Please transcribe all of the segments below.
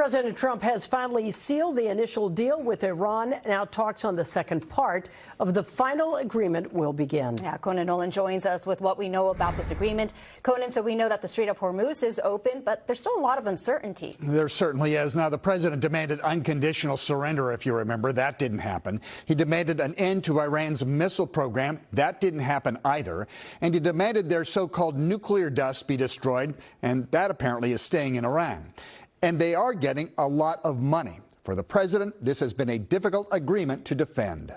President Trump has finally sealed the initial deal with Iran. Now talks on the second part of the final agreement will begin. Yeah, Conan Nolan joins us with what we know about this agreement. Conan, so we know that the Strait of Hormuz is open, but there's still a lot of uncertainty. There certainly is. Now, the president demanded unconditional surrender, if you remember. That didn't happen. He demanded an end to Iran's missile program. That didn't happen either. And he demanded their so-called nuclear dust be destroyed, and that apparently is staying in Iran. And they are getting a lot of money. For the president, this has been a difficult agreement to defend.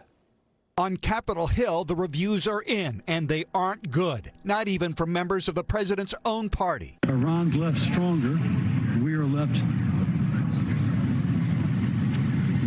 On Capitol Hill, the reviews are in, and they aren't good, not even from members of the president's own party. Iran's left stronger. We are left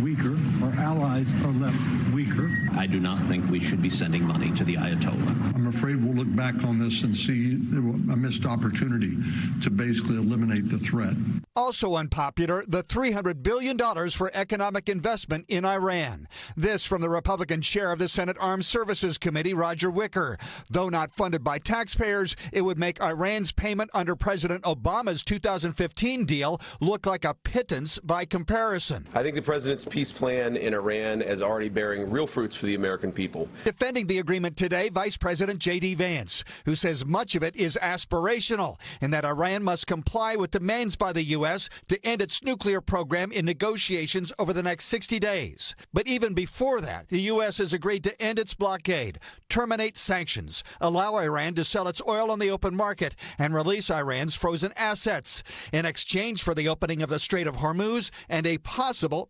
weaker. Our allies are left weaker. I do not think we should be sending money to the Ayatollah. I'm afraid we'll look back on this and see a missed opportunity to basically eliminate the threat. Also unpopular, the $300 billion for economic investment in Iran. This from the Republican chair of the Senate Armed Services Committee, Roger Wicker. Though not funded by taxpayers, it would make Iran's payment under President Obama's 2015 deal look like a pittance by comparison. I think the president's peace plan in Iran is already bearing real fruits for the American people. Defending the agreement today, Vice President J.D. Vance, who says much of it is aspirational and that Iran must comply with demands by the U.S. to end its nuclear program in negotiations over the next 60 days. But even before that, the U.S. has agreed to end its blockade, terminate sanctions, allow Iran to sell its oil on the open market, and release Iran's frozen assets in exchange for the opening of the Strait of Hormuz and a possible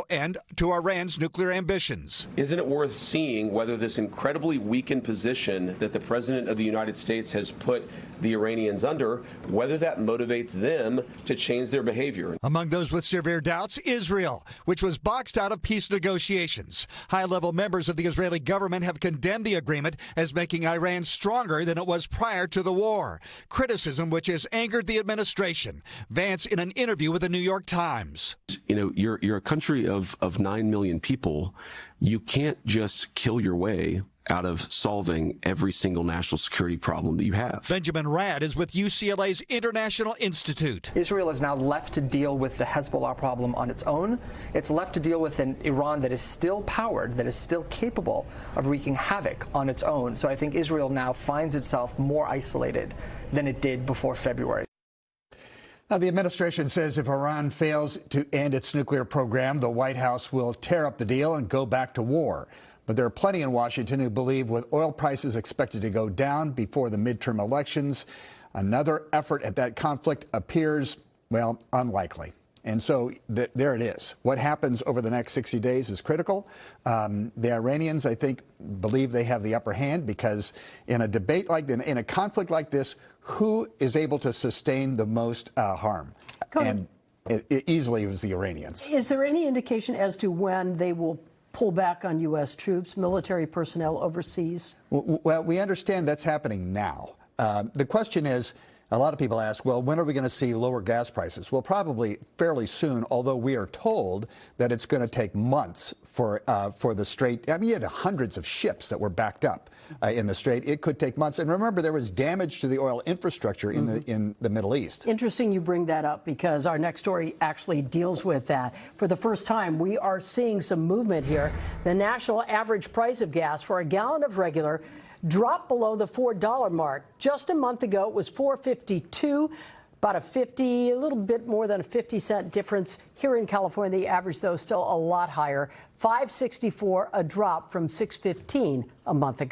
end to Iran's nuclear ambitions. Isn't it worth seeing whether this incredibly weakened position that the president of the United States has put the Iranians under, whether that motivates them to change their behavior? Among those with severe doubts, Israel, which was boxed out of peace negotiations. High-level members of the Israeli government have condemned the agreement as making Iran stronger than it was prior to the war, criticism which has angered the administration. Vance in an interview with the New York Times. You know, you're a country of 9 million people. You can't just kill your way out of solving every single national security problem that you have. Benjamin Rad is with UCLA's International Institute. Israel is now left to deal with the Hezbollah problem on its own. It's left to deal with an Iran that is still powered, that is still capable of wreaking havoc on its own. So I think Israel now finds itself more isolated than it did before February. Now, the administration says if Iran fails to end its nuclear program, the White House will tear up the deal and go back to war. But there are plenty in Washington who believe with oil prices expected to go down before the midterm elections, another effort at that conflict appears, well, unlikely. And so there it is. What happens over the next 60 days is critical. The Iranians, I think, believe they have the upper hand because in a debate like in a conflict like this, who is able to sustain the most harm? And it easily was the Iranians. Is there any indication as to when they will pull back on U.S. troops, military personnel overseas? Well, we understand that's happening now. The question is, a lot of people ask, well, when are we going to see lower gas prices? Well, probably fairly soon, although we are told that it's going to take months for the Strait. I mean, you had hundreds of ships that were backed up in the Strait. It could take months. And remember, there was damage to the oil infrastructure in the Middle East. Interesting you bring that up because our next story actually deals with that. For the first time, we are seeing some movement here. The national average price of gas for a gallon of regular dropped below the $4 mark. Just a month ago, it was $4.52, about a little bit more than a 50-cent difference. Here in California, the average, though, still a lot higher, $5.64, a drop from $6.15 a month ago.